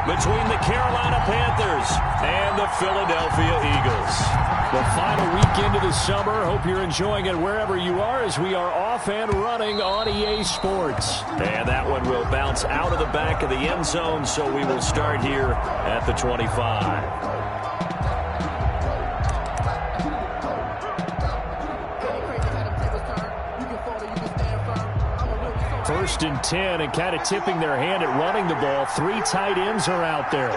between the Carolina Panthers and the Philadelphia Eagles. The final weekend of the summer. Hope you're enjoying it wherever you are as we are off and running on EA Sports. And that one will bounce out of the back of the end zone, so we will start here at the 25. First and 10, and kind of tipping their hand at running the ball. 3 tight ends are out there.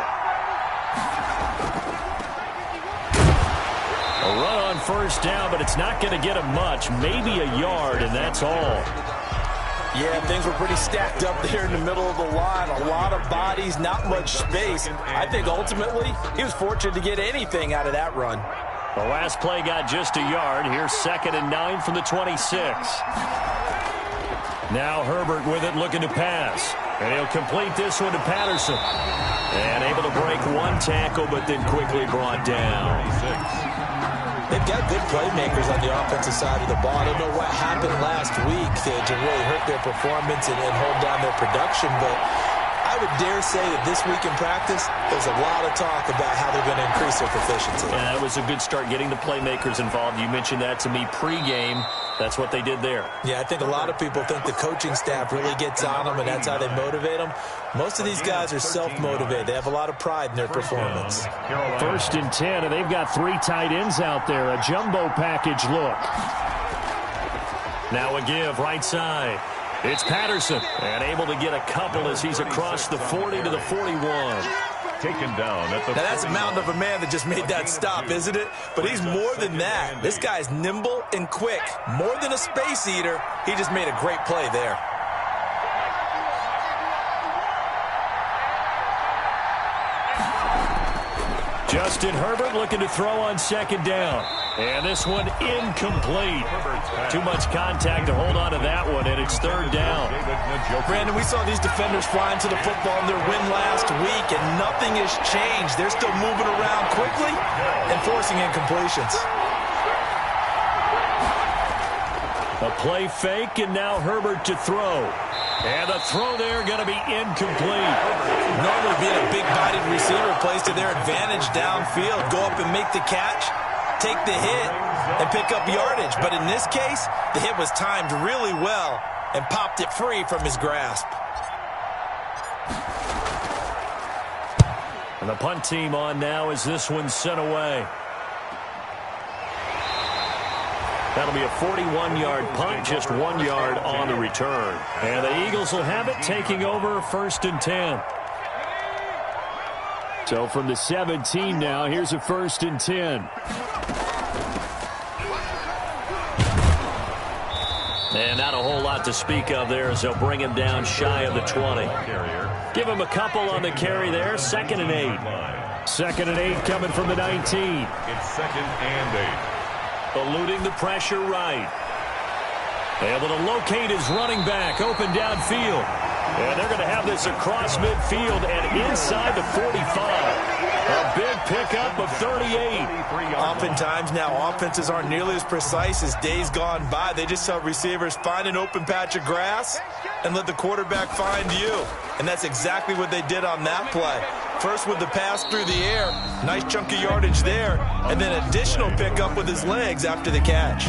A run on first down, but it's not going to get him much. Maybe a yard, and that's all. Yeah, things were pretty stacked up there in the middle of the line. A lot of bodies, not much space. I think ultimately he was fortunate to get anything out of that run. The last play got just a yard. Here's 2nd and 9 from the 26. Now Herbert with it, looking to pass. And he'll complete this one to Patterson. And able to break one tackle, but then quickly brought down. They've got good playmakers on the offensive side of the ball. I don't know what happened last week to really hurt their performance and hold down their production, but I would dare say that this week in practice, there's a lot of talk about how they're going to increase their proficiency. Yeah, that was a good start, getting the playmakers involved. You mentioned that to me pregame. That's what they did there. Yeah, I think a lot of people think the coaching staff really gets on them, and that's how they motivate them. Most of these guys are self-motivated. They have a lot of pride in their performance. 1st and 10, and they've got 3 tight ends out there. A jumbo package look. Now a give, right side. It's Patterson, and able to get a couple as he's across the 40 to the 41. Taken down at the now that's a mountain of a man that just made that stop, isn't it? But he's more than that. This guy's nimble and quick. More than a space eater, he just made a great play there. Justin Herbert looking to throw on 2nd down. And this one incomplete. Too much contact to hold on to that one, and it's 3rd down. Brandon, we saw these defenders flying to the football in their win last week, and nothing has changed. They're still moving around quickly and forcing incompletions. A play fake, and now Herbert to throw. And the throw there going to be incomplete. Normally being a big-bodied receiver plays to their advantage downfield. Go up and make the catch, take the hit, and pick up yardage. But in this case, the hit was timed really well and popped it free from his grasp. And the punt team on now as this one's sent away. That'll be a 41-yard punt, just 1 yard on the return. And the Eagles will have it, taking over 1st and 10. So from the 17 now, here's a 1st and 10. And not a whole lot to speak of there as they'll bring him down shy of the 20. Give him a couple on the carry there. 2nd and 8. 2nd and 8 coming from the 19. It's 2nd and 8. Eluding the pressure right. Able to locate his running back open downfield. And they're going to have this across midfield and inside the 45. A big pickup of 38. Oftentimes now offenses aren't nearly as precise as days gone by. They just tell receivers, find an open patch of grass and let the quarterback find you. And that's exactly what they did on that play. First with the pass through the air, nice chunk of yardage there, and then additional pickup with his legs after the catch.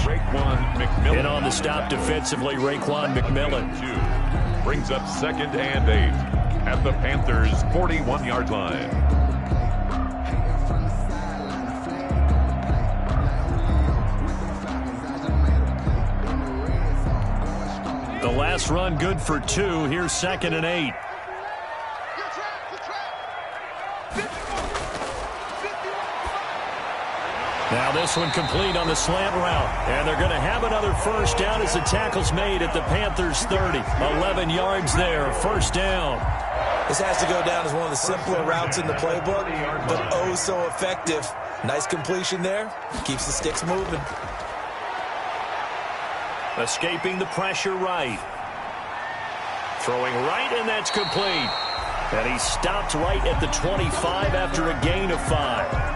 In on the stop defensively, Raekwon McMillan. Brings up 2nd and 8 at the Panthers' 41-yard line. The last run good for 2. Here's 2nd and 8. Now this one complete on the slant route. And they're going to have another 1st down as the tackle's made at the Panthers' 30. 11 yards there, 1st down. This has to go down as one of the simpler routes in the playbook, but oh so effective. Nice completion there. Keeps the sticks moving. Escaping the pressure right. Throwing right, and that's complete. And he stopped right at the 25 after a gain of 5.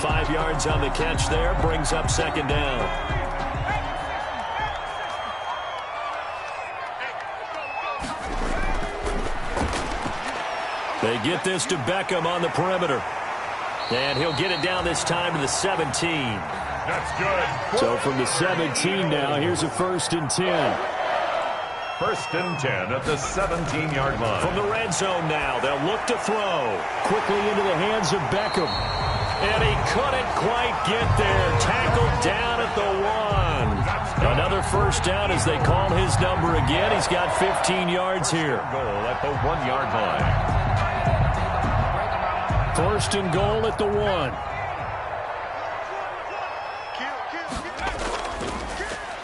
5 yards on the catch there, brings up 2nd down. They get this to Beckham on the perimeter. And he'll get it down this time to the 17. That's good. So from the 17 now, here's a 1st and 10. 1st and 10 at the 17-yard line. From the red zone now, they'll look to throw. Quickly into the hands of Beckham. And he couldn't quite get there. Tackled down at the 1. Another 1st down as they call his number again. He's got 15 yards here. Goal at the 1-yard line. 1st and goal at the 1.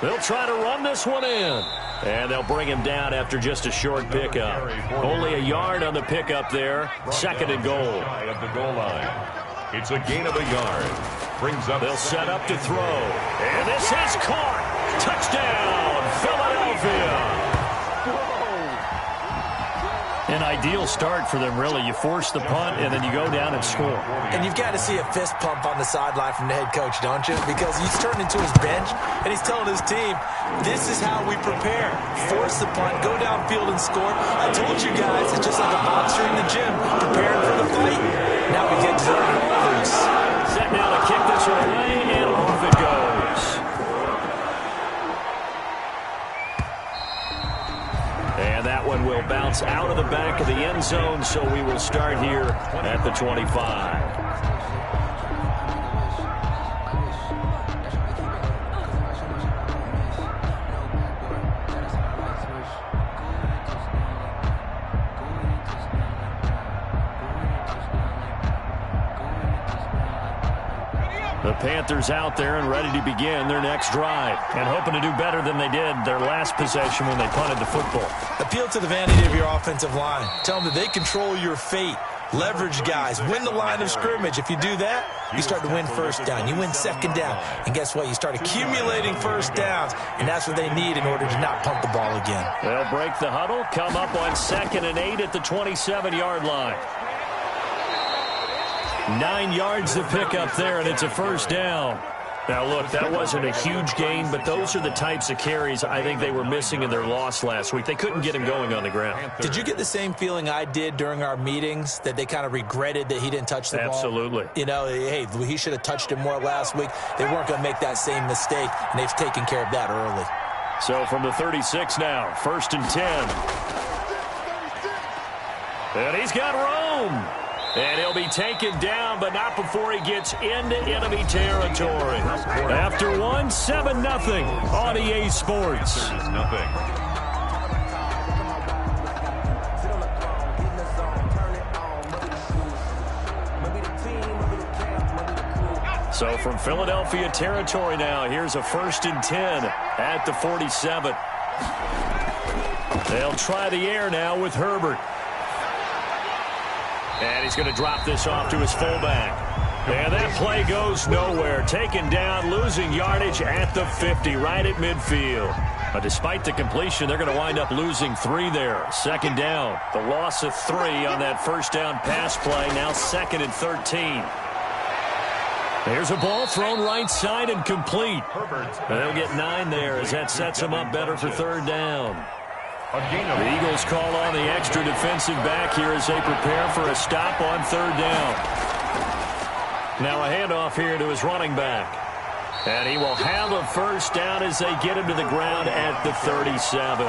They'll try to run this one in. And they'll bring him down after just a short pickup. Only a yard on the pickup there. 2nd and goal. At the goal line. It's a gain of a yard. Brings up. They'll set up to throw. And this is caught. Touchdown, Philadelphia. An ideal start for them, really. You force the punt, and then you go down and score. And you've got to see a fist pump on the sideline from the head coach, don't you? Because he's turned into his bench, and he's telling his team, this is how we prepare. Force the punt, go downfield and score. I told you guys, it's just like a boxer in the gym, preparing for the fight. Now we get to turn it all loose. Set now to kick this away, and off it goes. And that one will bounce out of the back of the end zone, so we will start here at the 25. The Panthers out there and ready to begin their next drive and hoping to do better than they did their last possession when they punted the football. Appeal to the vanity of your offensive line. Tell them that they control your fate. Leverage guys. Win the line of scrimmage. If you do that, you start to win 1st down. You win 2nd down. And guess what? You start accumulating 1st downs, and that's what they need in order to not punt the ball again. They'll break the huddle, come up on 2nd and 8 at the 27-yard line. 9 yards to pick up there, and it's a 1st down. Now, look, that wasn't a huge gain, but those are the types of carries I think they were missing in their loss last week. They couldn't get him going on the ground. Did you get the same feeling I did during our meetings, that they kind of regretted that he didn't touch the ball? Absolutely. You know, hey, he should have touched it more last week. They weren't going to make that same mistake, and they've taken care of that early. So from the 36 now, 1st and 10. And he's got room. And he'll be taken down, but not before he gets into enemy territory. After 7-0 on EA Sports. So from Philadelphia territory now, here's a 1st and 10 at the 47. They'll try the air now with Herbert. And he's going to drop this off to his fullback. And that play goes nowhere. Taken down, losing yardage at the 50, right at midfield. But despite the completion, they're going to wind up losing 3 there. 2nd down. The loss of 3 on that 1st down pass play. Now 2nd and 13. There's a ball thrown right side and complete. And they'll get 9 there as that sets them up better for 3rd down. The Eagles call on the extra defensive back here as they prepare for a stop on 3rd down. Now a handoff here to his running back. And he will have a 1st down as they get him to the ground at the 37.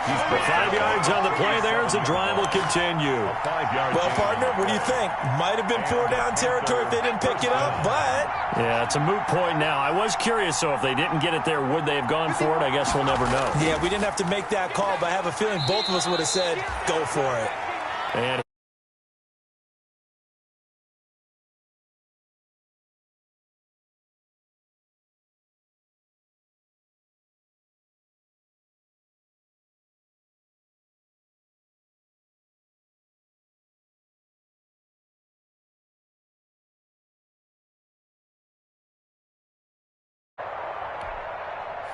5 yards on the play there as the drive will continue. Well, partner, what do you think? Might have been 4-down territory if they didn't pick it up, but... Yeah, it's a moot point now. I was curious, so if they didn't get it there, would they have gone for it? I guess we'll never know. Yeah, we didn't have to make that call, but I have a feeling both of us would have said, go for it. And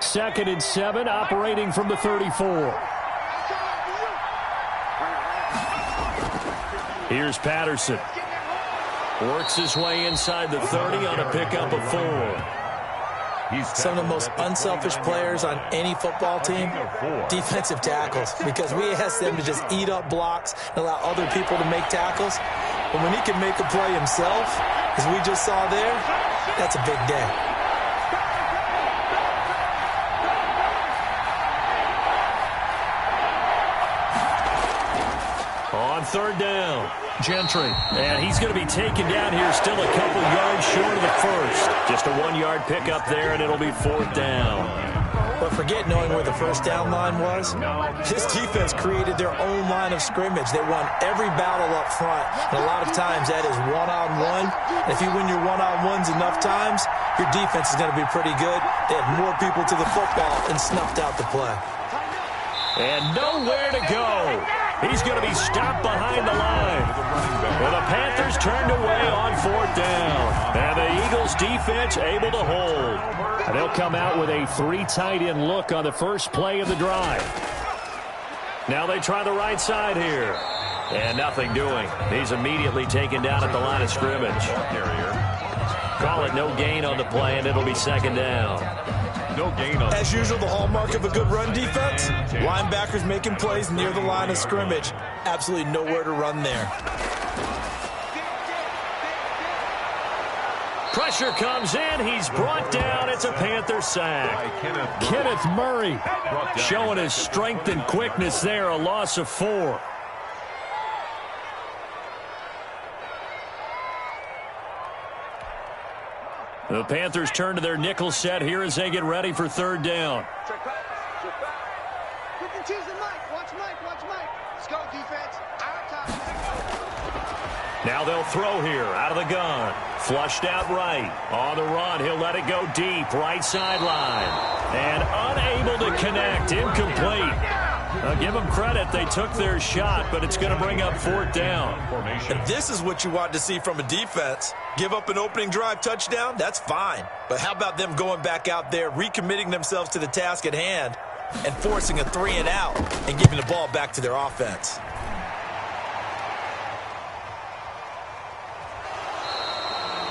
Second and 7, operating from the 34. Here's Patterson. Works his way inside the 30 on a pickup of 4. Some of the most unselfish players on any football team, defensive tackles, because we ask them to just eat up blocks and allow other people to make tackles. But when he can make a play himself, as we just saw there, that's a big day. On third down, Gentry. And he's going to be taken down here, still a couple yards short of the first. Just a 1-yard pickup there, and it'll be fourth down. But forget knowing where the first down line was. This defense created their own line of scrimmage. They won every battle up front, and a lot of times that is one-on-one. If you win your one-on-ones enough times, your defense is going to be pretty good. They had more people to the football and snuffed out the play. And nowhere to go. He's going to be stopped behind the line. Well, the Panthers turned away on fourth down. And the Eagles defense able to hold. And they'll come out with a 3 tight end look on the first play of the drive. Now they try the right side here. And nothing doing. He's immediately taken down at the line of scrimmage. Call it no gain on the play, and it'll be second down. No gain on. As usual, the hallmark of a good run defense, linebackers making plays near the line of scrimmage. Absolutely nowhere to run there. Pressure comes in. He's brought down. It's a Panther sack. Kenneth Murray showing his strength and quickness there. A loss of 4. The Panthers turn to their nickel set here as they get ready for third down. Now they'll throw here out of the gun. Flushed out right. On the run, he'll let it go deep. Right sideline. And unable to connect. Incomplete. Now give them credit. They took their shot, but it's going to bring up fourth down. And this is what you want to see from a defense. Give up an opening drive touchdown, that's fine. But how about them going back out there, recommitting themselves to the task at hand, and forcing a 3 and out and giving the ball back to their offense.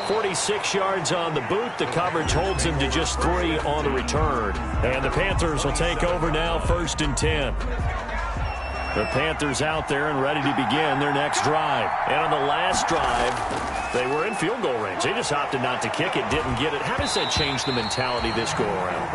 .46 yards on the boot. The coverage holds him to just 3 on the return. And the Panthers will take over now, 1st and 10. The Panthers out there and ready to begin their next drive. And on the last drive, they were in field goal range. They just opted not to kick it, didn't get it. How does that change the mentality this go around?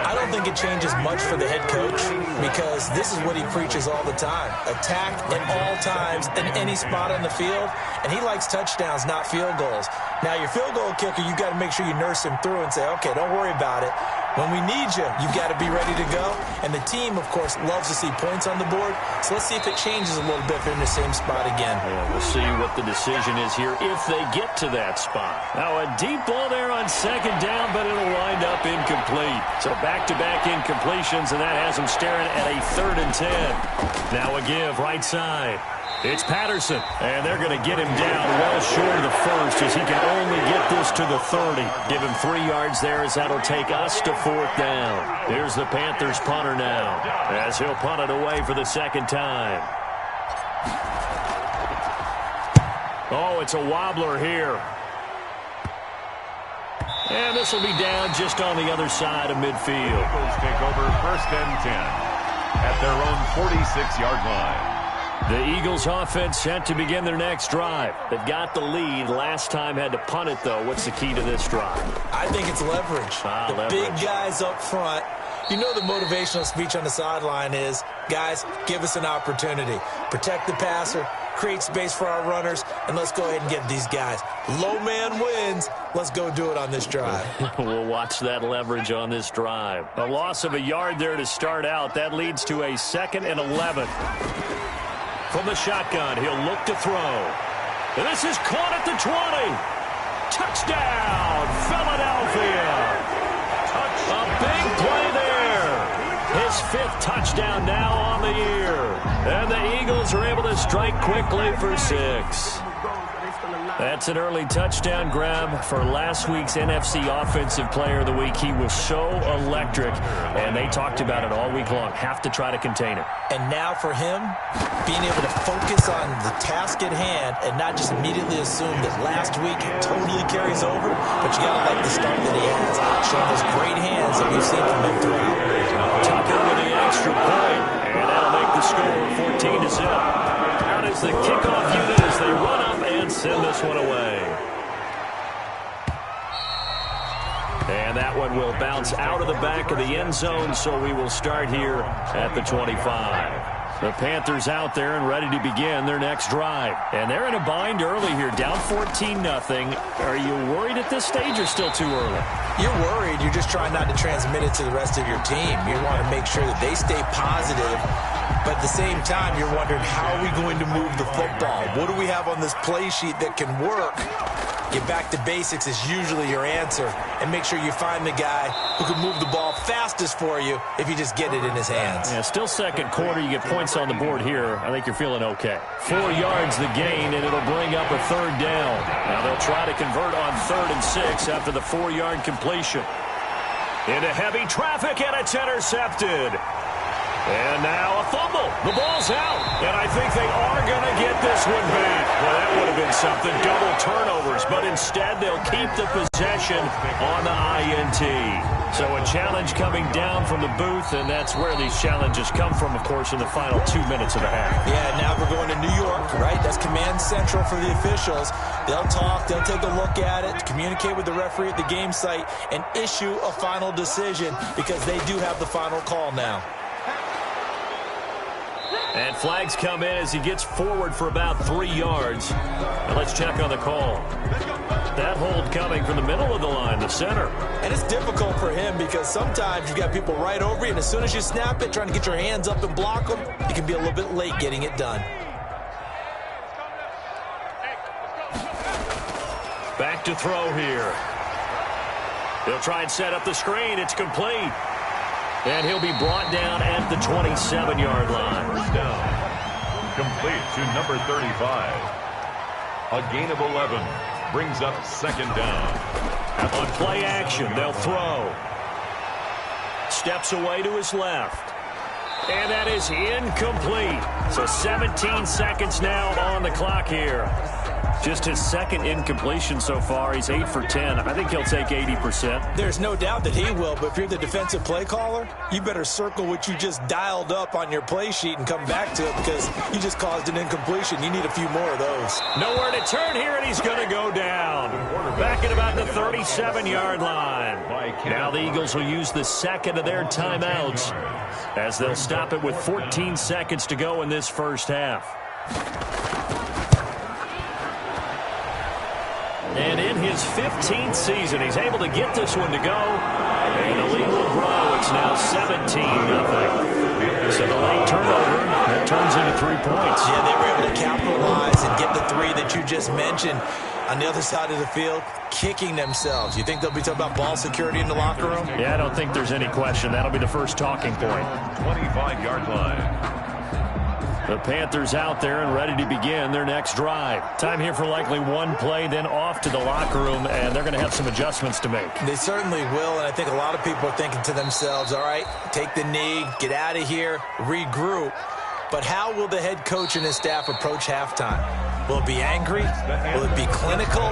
I don't think it changes much for the head coach, because this is what he preaches all the time. Attack at all times in any spot on the field, and he likes touchdowns, not field goals. Now, your field goal kicker, you got to make sure you nurse him through and say, okay, don't worry about it. When we need you, you've got to be ready to go. And the team, of course, loves to see points on the board. So let's see if it changes a little bit if they're in the same spot again. Yeah, we'll see what the decision is here if they get to that spot. Now, a deep ball there on second down, but it'll wind up incomplete. So back-to-back incompletions, and that has them staring at a 3rd and 10. Now a give right side. It's Patterson, and they're going to get him down well short of the first as he can only get this to the 30. Give him 3 yards there as that'll take us to 4th down. Here's the Panthers punter now as he'll punt it away for the second time. Oh, it's a wobbler here. And this will be down just on the other side of midfield. Eagles take over 1st and 10 at their own 46-yard line. The Eagles offense set to begin their next drive. They've got the lead. Last time had to punt it, though. What's the key to this drive? I think it's leverage. The big guys up front. You know the motivational speech on the sideline is, guys, give us an opportunity. Protect the passer, create space for our runners, and let's go ahead and get these guys. Low man wins. Let's go do it on this drive. We'll watch that leverage on this drive. A loss of a yard there to start out. That leads to a 2nd and 11. From the shotgun, he'll look to throw. And this is caught at the 20. Touchdown, Philadelphia. A big play there. His 5th touchdown now on the year. And the Eagles are able to strike quickly for 6. That's an early touchdown grab for last week's NFC Offensive Player of the Week. He was so electric, and they talked about it all week long. Have to try to contain it. And now for him, being able to focus on the task at hand and not just immediately assume that last week it totally carries over, but you got to like the start that he has, showing those great hands that we've seen from him throughout. Tucker with the extra point, and that'll make the score 14-0. Out is the kickoff unit as they run up and send this one away. And that one will bounce out of the back of the end zone, so we will start here at the 25. The Panthers out there and ready to begin their next drive. And they're in a bind early here, down 14-0. Are you worried at this stage or still too early? You're worried. You're just trying not to transmit it to the rest of your team. You want to make sure that they stay positive. But at the same time, you're wondering, how are we going to move the football? What do we have on this play sheet that can work? Get back to basics is usually your answer. And make sure you find the guy who can move the ball fastest for you if you just get it in his hands. Yeah, still second quarter. You get points on the board here. I think you're feeling okay. 4 yards the gain, and it'll bring up a third down. Now they'll try to convert on 3rd and 6 after the 4-yard completion. Into heavy traffic, and it's intercepted. And now a fumble. The ball's out. And I think they are going to get this one back. Well, that would have been something. Double turnovers. But instead, they'll keep the possession on the INT. So a challenge coming down from the booth, and that's where these challenges come from, of course, in the final 2 minutes of the half. Yeah, now we're going to New York, right? That's command central for the officials. They'll talk. They'll take a look at it, communicate with the referee at the game site, and issue a final decision because they do have the final call now. And flags come in as he gets forward for about 3 yards. And let's check on the call. That hold coming from the middle of the line, the center. And it's difficult for him because sometimes you've got people right over you, and as soon as you snap it, trying to get your hands up and block them, you can be a little bit late getting it done. Back to throw here. He'll try and set up the screen. It's complete. And he'll be brought down at the 27-yard line. First down. Complete to number 35. A gain of 11 brings up 2nd down. On play action, they'll throw. Steps away to his left. And that is incomplete. So 17 seconds now on the clock here. Just his second incompletion so far. He's 8 for 10. I think he'll take 80%. There's no doubt that he will, but if you're the defensive play caller, you better circle what you just dialed up on your play sheet and come back to it because you just caused an incompletion. You need a few more of those. Nowhere to turn here, and he's going to go down. Back at about the 37-yard line. Now the Eagles will use the second of their timeouts as they'll stop it with 14 seconds to go in this first half. And in his 15th season, he's able to get this one to go. And the lead will grow. It's now 17-0. So the late turnover, that turns into 3 points. Yeah, they were able to capitalize and get the 3 that you just mentioned. On the other side of the field, kicking themselves. You think they'll be talking about ball security in the locker room? Yeah, I don't think there's any question. That'll be the first talking point. 25-yard line. The Panthers out there and ready to begin their next drive. Time here for likely one play, then off to the locker room, and they're going to have some adjustments to make. They certainly will, and I think a lot of people are thinking to themselves, all right, take the knee, get out of here, regroup. But how will the head coach and his staff approach halftime? Will it be angry? Will it be clinical?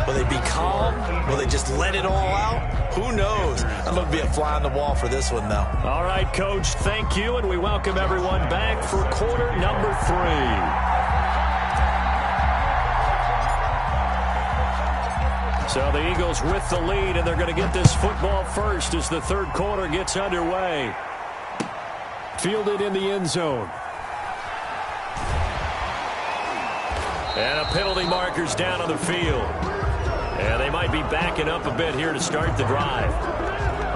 Will they be calm? Will they just let it all out? Who knows? I'm going to be a fly on the wall for this one, though. All right, Coach, thank you, and we welcome everyone back for quarter number 3. So the Eagles with the lead, and they're going to get this football first as the third quarter gets underway. Fielded in the end zone. And a penalty marker's down on the field. And they might be backing up a bit here to start the drive.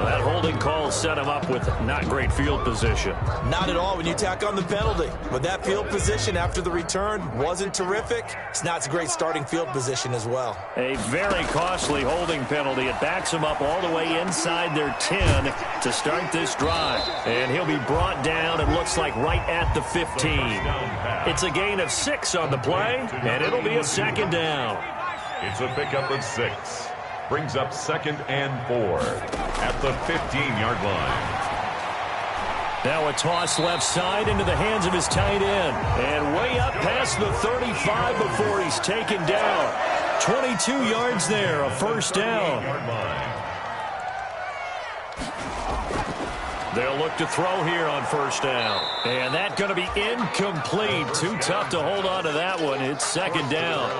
That holding call set him up with not great field position. Not at all when you tack on the penalty. But that field position after the return wasn't terrific. It's not a great starting field position as well. A very costly holding penalty. It backs him up all the way inside their 10 to start this drive. And he'll be brought down, it looks like, right at the 15. It's a gain of 6 on the play, and it'll be a second down. It's a pickup of 6. Brings up 2nd and 4 at the 15-yard line. Now a toss left side into the hands of his tight end. And way up past the 35 before he's taken down. 22 yards there, a first down. They'll look to throw here on first down. And that's going to be incomplete. Too tough to hold on to that one. It's second down.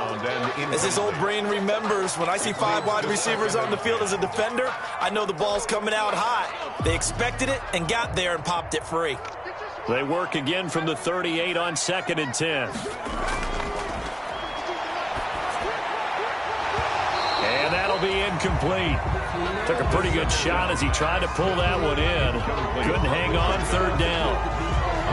As his old brain remembers, when I see 5 wide receivers on the field as a defender, I know the ball's coming out hot. They expected it and got there and popped it free. They work again from the 38 on 2nd and 10. And that'll be incomplete. Took a pretty good shot as he tried to pull that one in. Couldn't hang on, third down.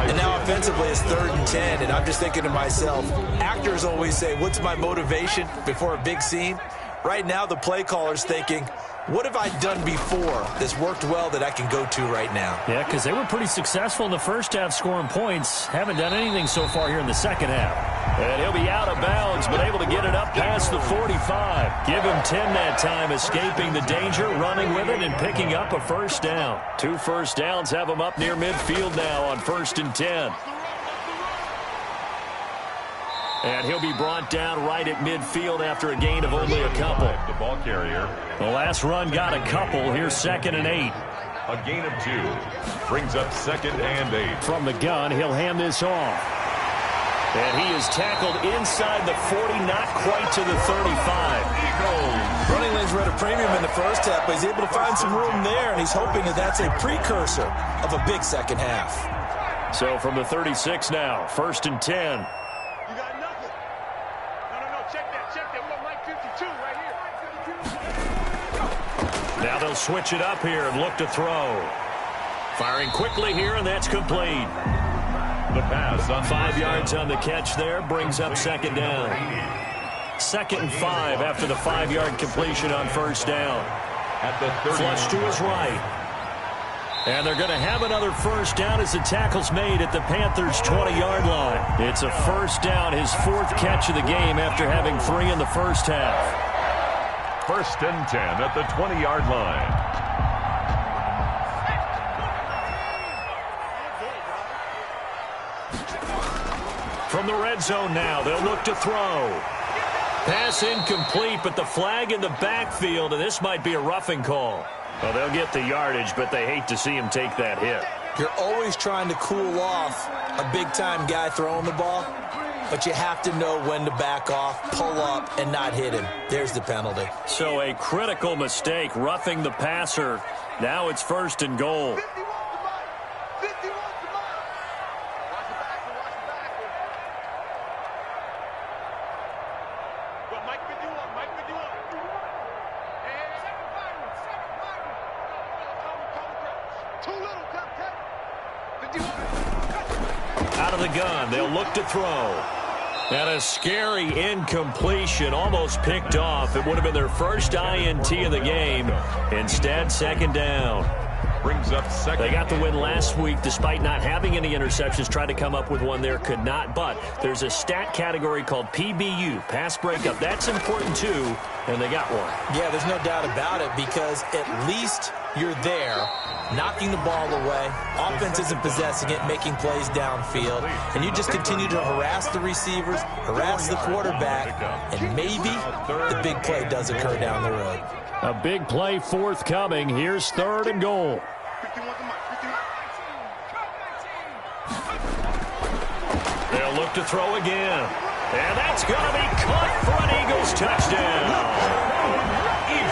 And now offensively it's 3rd and 10, and I'm just thinking to myself, actors always say, what's my motivation before a big scene? Right now the play caller's thinking, what have I done before that's worked well that I can go to right now? Yeah, because they were pretty successful in the first half scoring points. Haven't done anything so far here in the second half. And he'll be out of bounds, but able to get it up past the 45. Give him 10 that time, escaping the danger, running with it, and picking up a first down. 2 first downs have him up near midfield now on 1st and 10. And he'll be brought down right at midfield after a gain of only a couple. The ball carrier. The last run got a couple. Here's 2nd and 8. A gain of 2. Brings up 2nd and 8. From the gun, he'll hand this off. And he is tackled inside the 40, not quite to the 35. Running lanes were at a premium in the first half, but he's able to find some room there, and he's hoping that that's a precursor of a big second half. So from the 36 now, 1st and 10. Now they'll switch it up here and look to throw. Firing quickly here, and that's complete. The pass on 5 yards on the catch there brings up second down. 2nd and 5 after the 5-yard completion on first down. At the 30. Flush to his right. And they're going to have another first down as the tackle's made at the Panthers' 20-yard line. It's a first down, his 4th catch of the game after having 3 in the first half. 1st and 10 at the 20-yard line. From the red zone now, they'll look to throw. Pass incomplete, but the flag in the backfield, and this might be a roughing call. Well, they'll get the yardage, but they hate to see him take that hit. You're always trying to cool off a big-time guy throwing the ball, but you have to know when to back off, pull up, and not hit him. There's the penalty. So a critical mistake, roughing the passer. Now it's 1st and goal. Out of the gun, they'll look to throw. And a scary incompletion, almost picked off. It would have been their first INT of the game. Instead, second down. Brings up second. They got the win last week despite not having any interceptions. Tried to come up with one there, could not. But there's a stat category called PBU, pass breakup. That's important too, and they got one. Yeah, there's no doubt about it, because at least you're there, knocking the ball away. Offense isn't possessing it, making plays downfield. And you just continue to harass the receivers, harass the quarterback, and maybe the big play does occur down the road. A big play forthcoming. Here's 3rd and goal. They'll look to throw again. And that's going to be caught for an Eagles touchdown.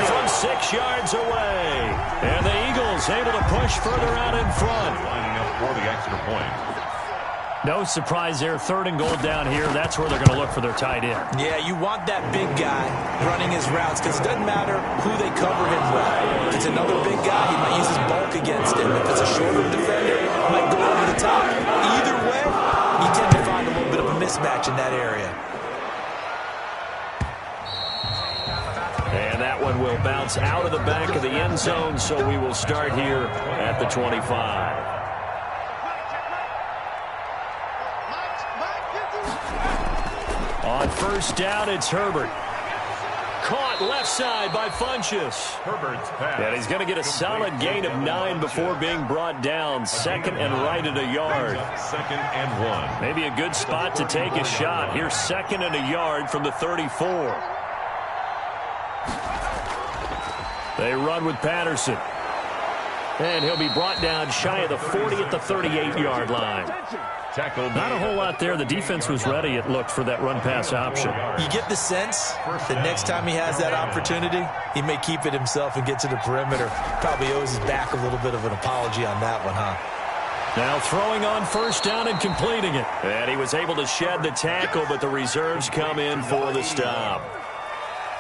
From 6 yards away. And the Eagles able to push further out in front. Lining up for the extra point. No surprise there. 3rd and goal down here. That's where they're going to look for their tight end. Yeah, you want that big guy running his routes because it doesn't matter who they cover him with. If it's another big guy, he might use his bulk against him. If it's a shorter defender, he might go over the top. Either way, you tend to find a little bit of a mismatch in that area. And that one will bounce out of the back of the end zone, so we will start here at the 25. On 1st down, it's Herbert. Caught left side by Funchess. Herbert's pass. And he's going to get a solid gain of 9 before being brought down. 2nd and right at a yard. 2nd and 1. Maybe a good spot to take a shot. Here's 2nd and a yard from the 34. They run with Patterson. And he'll be brought down shy of the 40 at the 38-yard line. Not a whole lot there. The defense was ready, it looked, for that run-pass option. You get the sense that next time he has that opportunity, he may keep it himself and get to the perimeter. Probably owes his back a little bit of an apology on that one, huh? Now throwing on 1st down and completing it. And he was able to shed the tackle, but the reserves come in for the stop.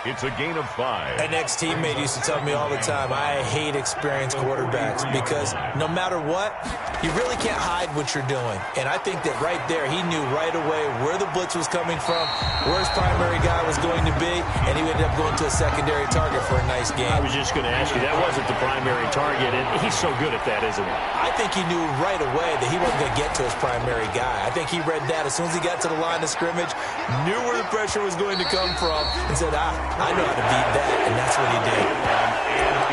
It's a gain of 5. An ex-teammate used to tell me all the time, I hate experienced quarterbacks because no matter what, you really can't hide what you're doing. And I think that right there, he knew right away where the blitz was coming from, where his primary guy was going to be, and he ended up going to a secondary target for a nice game. I was just going to ask you, that wasn't the primary target, and he's so good at that, isn't he? I think he knew right away that he wasn't going to get to his primary guy. I think he read that as soon as he got to the line of scrimmage, knew where the pressure was going to come from, and said, I know how to beat that, and that's what he did.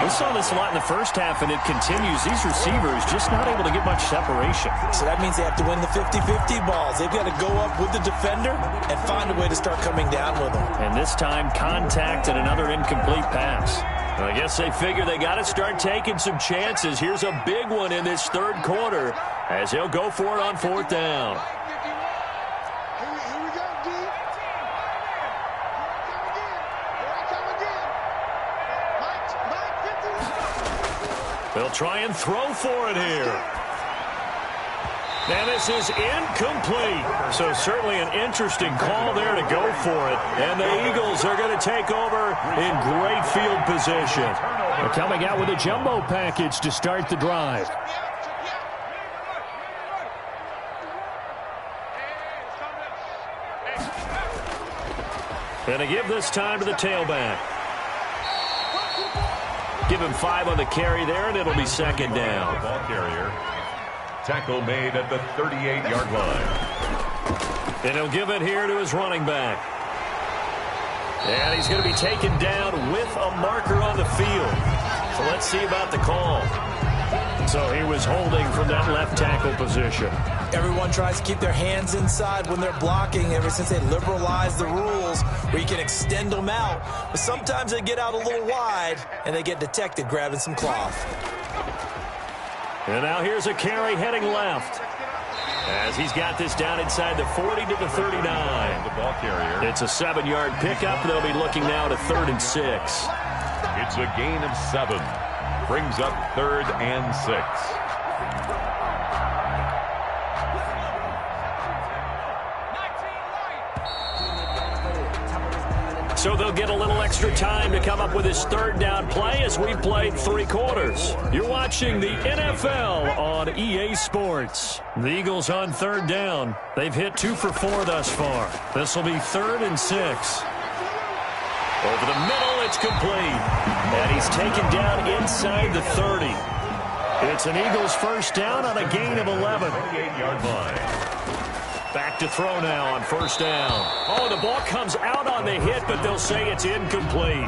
We saw this a lot in the 1st half, and it continues. These receivers just not able to get much separation. So that means they have to win the 50-50 balls. They've got to go up with the defender and find a way to start coming down with them. And this time, contact and another incomplete pass. I guess they figure they got to start taking some chances. Here's a big one in this 3rd quarter as he'll go for it on 4th down. They'll try and throw for it here. And this is incomplete. So certainly an interesting call there to go for it. And the Eagles are going to take over in great field position. They're coming out with a jumbo package to start the drive. Going to give this time to the tailback. Give him 5 on the carry there, and it'll be 2nd down. Ball carrier. Tackle made at the 38-yard line. And he'll give it here to his running back. And he's going to be taken down with a marker on the field. So let's see about the call. So he was holding from that left tackle position. Everyone tries to keep their hands inside when they're blocking ever since they liberalized the rules where you can extend them out. But sometimes they get out a little wide and they get detected grabbing some cloth. And now here's a carry heading left as he's got this down inside the 40 to the 39. The ball carrier. It's a 7-yard pickup. They'll be looking now to 3rd and 6. It's a gain of 7. Brings up 3rd and 6. So they'll get a little extra time to come up with his 3rd down play as we've played 3 quarters. You're watching the NFL on EA Sports. The Eagles on 3rd down. They've hit 2 for 4 thus far. This will be 3rd and 6. Over the middle, it's complete. And he's taken down inside the 30. It's an Eagles 1st down on a gain of 11. 28-yard line. Back to throw now on 1st down. Oh, the ball comes out on the hit, but they'll say it's incomplete.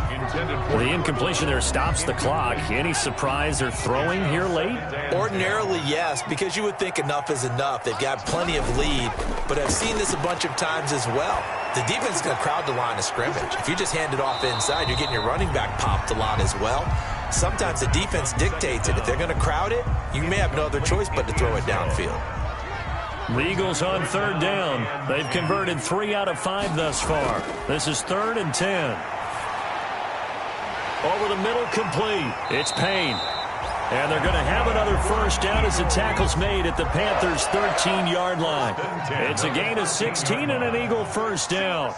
The incompletion there stops the clock. Any surprise they're throwing here late? Ordinarily, yes, because you would think enough is enough. They've got plenty of lead, but I've seen this a bunch of times as well. The defense is going to crowd the line of scrimmage. If you just hand it off inside, you're getting your running back popped a lot as well. Sometimes the defense dictates it. If they're going to crowd it, you may have no other choice but to throw it downfield. The Eagles on 3rd down. They've converted 3 out of 5 thus far. This is 3rd and 10. Over the middle, complete. It's Payne. And they're going to have another first down as the tackle's made at the Panthers' 13-yard line. It's a gain of 16 and an Eagle first down.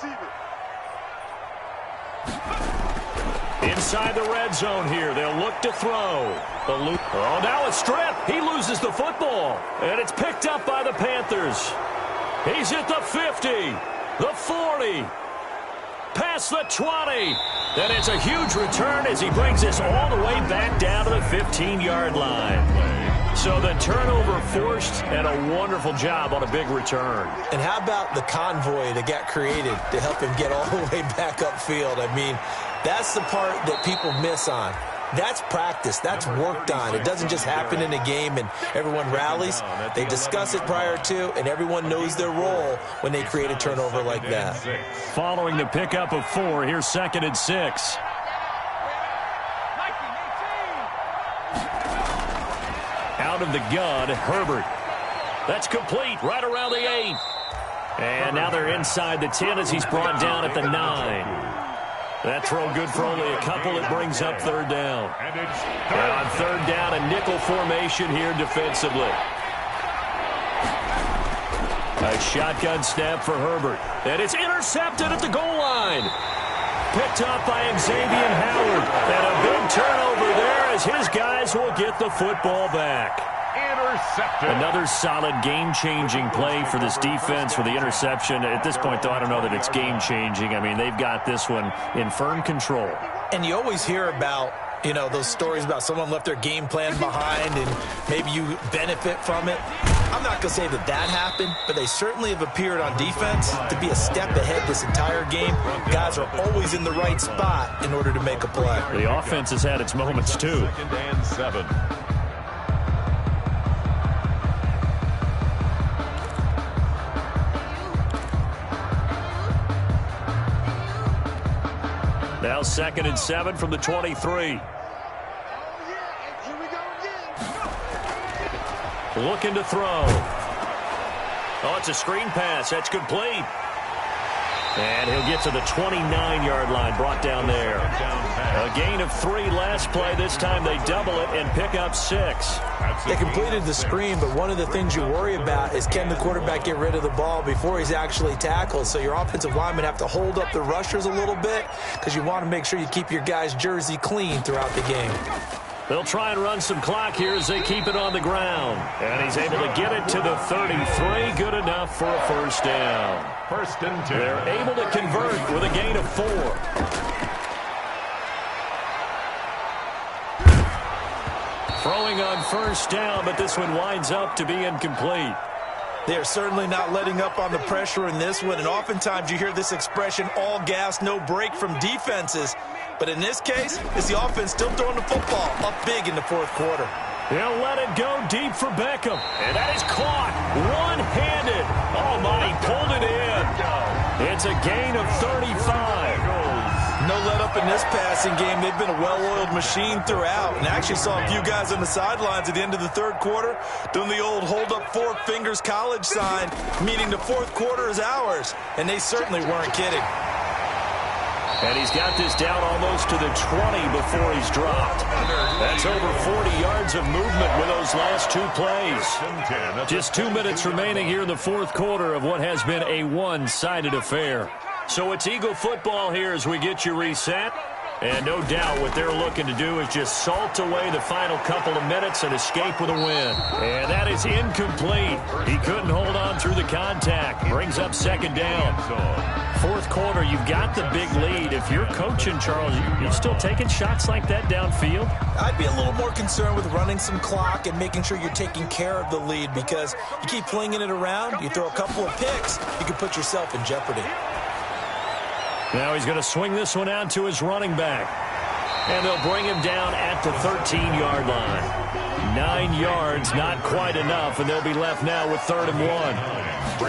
Inside the red zone here. They'll look to throw. Oh, now it's stripped. He loses the football. And it's picked up by the Panthers. He's at the 50, the 40, past the 20. And it's a huge return as he brings this all the way back down to the 15-yard line. So the turnover forced and a wonderful job on a big return. And how about the convoy that got created to help him get all the way back upfield? I mean, that's the part that people miss on. That's practice. That's worked on. It doesn't just happen in a game and everyone rallies. They discuss it prior to, and everyone knows their role when they create a turnover like that. Following the pickup of 4, here's 2nd and 6. Out of the gun, Herbert. That's complete right around the 8. And now they're inside the 10 as he's brought down at the 9. That throw good for only a couple. It brings up 3rd down. And on 3rd down, a nickel formation here defensively. A shotgun snap for Herbert. And it's intercepted at the goal line. Picked up by Xavier Howard. And a big turnover there as his guys will get the football back. Intercepted. Another solid game-changing play for this defense for the interception. At this point, though, I don't know that it's game-changing. I mean, they've got this one in firm control. And you always hear about, you know, those stories about someone left their game plan behind and maybe you benefit from it. I'm not going to say that that happened, but they certainly have appeared on defense to be a step ahead this entire game. Guys are always in the right spot in order to make a play. The offense has had its moments, too. 2nd and 7. Now 2nd and 7 from the 23. Looking to throw. Oh, it's a screen pass. That's complete. And he'll get to the 29-yard line, brought down there. A gain of 3 last play. This time they double it and pick up 6. They completed the screen, but one of the things you worry about is can the quarterback get rid of the ball before he's actually tackled? So your offensive linemen have to hold up the rushers a little bit because you want to make sure you keep your guy's jersey clean throughout the game. They'll try and run some clock here as they keep it on the ground. And he's able to get it to the 33. Good enough for a first down. 1st and 10. They're able to convert with a gain of 4. Throwing on first down, but this one winds up to be incomplete. They are certainly not letting up on the pressure in this one, and oftentimes you hear this expression, all gas, no break from defenses. But in this case, it's the offense still throwing the football up big in the 4th quarter. He'll let it go deep for Beckham. And that is caught one-handed. Oh, my, he pulled it in. It's a gain of 35. No let up in this passing game. They've been a well-oiled machine throughout. And I actually saw a few guys on the sidelines at the end of the 3rd quarter doing the old hold up 4 fingers college sign, meaning the 4th quarter is ours. And they certainly weren't kidding. And he's got this down almost to the 20 before he's dropped. That's over 40 yards of movement with those last 2 plays. Just 2 minutes remaining here in the 4th quarter of what has been a one-sided affair. So it's Eagle football here as we get you reset. And no doubt what they're looking to do is just salt away the final couple of minutes and escape with a win. And that is incomplete. He couldn't hold on through the contact. Brings up 2nd down. 4th quarter, you've got the big lead. If you're coaching, Charles, you still taking shots like that downfield? I'd be a little more concerned with running some clock and making sure you're taking care of the lead, because you keep flinging it around, you throw a couple of picks, you can put yourself in jeopardy. Now he's going to swing this one out to his running back. And they'll bring him down at the 13-yard line. 9 yards, not quite enough, and they'll be left now with 3rd and 1.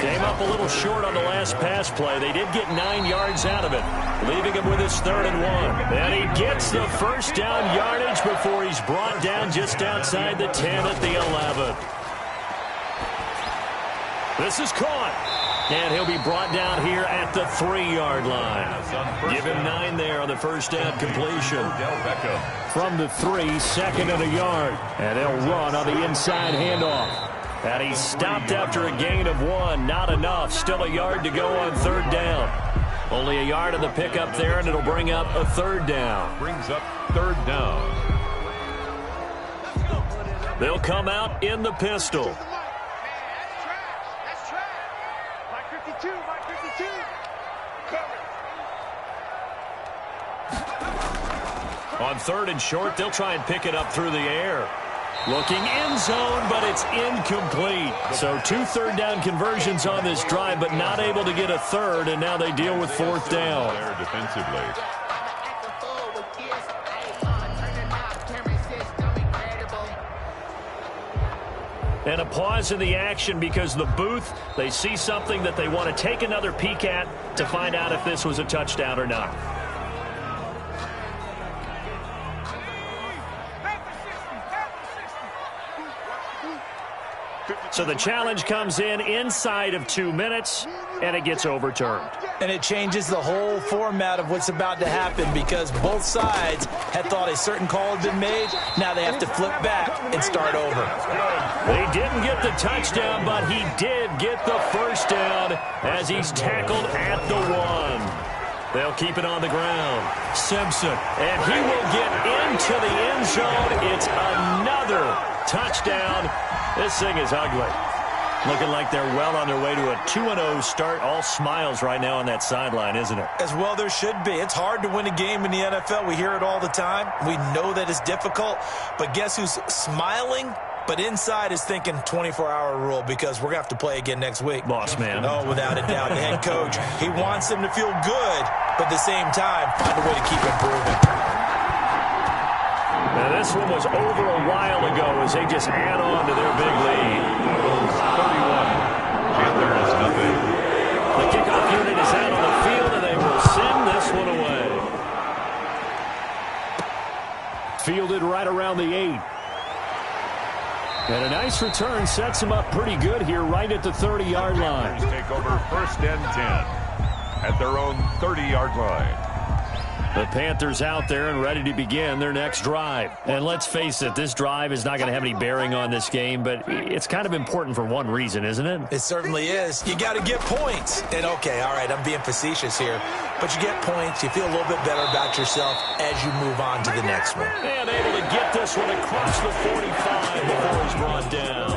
Came up a little short on the last pass play. They did get 9 yards out of it, leaving him with his 3rd and 1. And he gets the first down yardage before he's brought down just outside the 10 at the 11. This is caught. And he'll be brought down here at the 3-yard line. Give him 9 there on the first down completion. From the 3, second and a yard. And they'll run on the inside handoff. And he's stopped after a gain of 1. Not enough. Still a yard to go on third down. Only a yard of the pickup there, and it'll bring up a third down. Brings up third down. They'll come out in the pistol. On third and short, they'll try and pick it up through the air. Looking end zone, but it's incomplete. So 2 third down conversions on this drive, but not able to get a third, and now they deal with fourth down. Defensively. And a pause in the action because the booth, they see something that they want to take another peek at to find out if this was a touchdown or not. So the challenge comes in inside of 2 minutes, and it gets overturned. And it changes the whole format of what's about to happen because both sides had thought a certain call had been made. Now they have to flip back and start over. They didn't get the touchdown, but he did get the first down as he's tackled at the 1. They'll keep it on the ground. Simpson, and he will get into the end zone. It's another touchdown. This thing is ugly. Looking like they're well on their way to a 2-0 start. All smiles right now on that sideline, isn't it? As well there should be. It's hard to win a game in the NFL. We hear it all the time. We know that it's difficult. But guess who's smiling? But inside is thinking 24-hour rule because we're going to have to play again next week. Boss man. Oh, without a doubt. The head coach, he wants them to feel good, but at the same time, find a way to keep improving. Now, this one was over a while ago as they just add on to their big lead. 31. Panthers nothing. The kickoff unit is out on the field, and they will send this one away. Fielded right around the 8. And a nice return sets them up pretty good here right at the 30-yard line. Take over first and 10 at their own 30-yard line. The Panthers out there and ready to begin their next drive. And let's face it, this drive is not going to have any bearing on this game, but it's kind of important for one reason, isn't it? It certainly is. You got to get points. And, okay, all right, I'm being facetious here. But you get points, you feel a little bit better about yourself as you move on to the next one. And able to get this one across the 45 before he's brought down.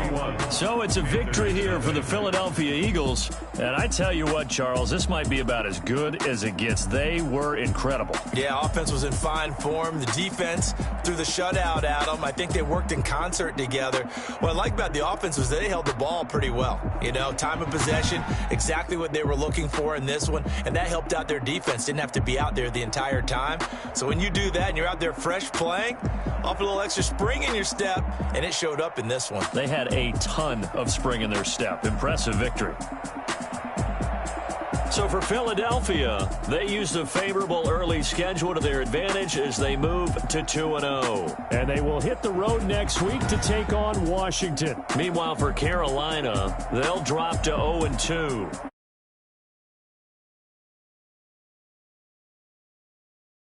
So it's a victory here for the Philadelphia Eagles. And I tell you what, Charles, this might be about as good as it gets. They were incredible. Yeah, offense was in fine form. The defense threw the shutout at them. I think they worked in concert together. What I like about the offense was they held the ball pretty well. You know, time of possession, exactly what they were looking for in this one, and that helped out their defense. Didn't have to be out there the entire time. So when you do that and you're out there fresh playing, off a little extra spring in your step, and it showed up in this one. They had a ton of spring in their step. Impressive victory. So for Philadelphia, they used a favorable early schedule to their advantage as they move to 2-0. And they will hit the road next week to take on Washington. Meanwhile, for Carolina, they'll drop to 0-2.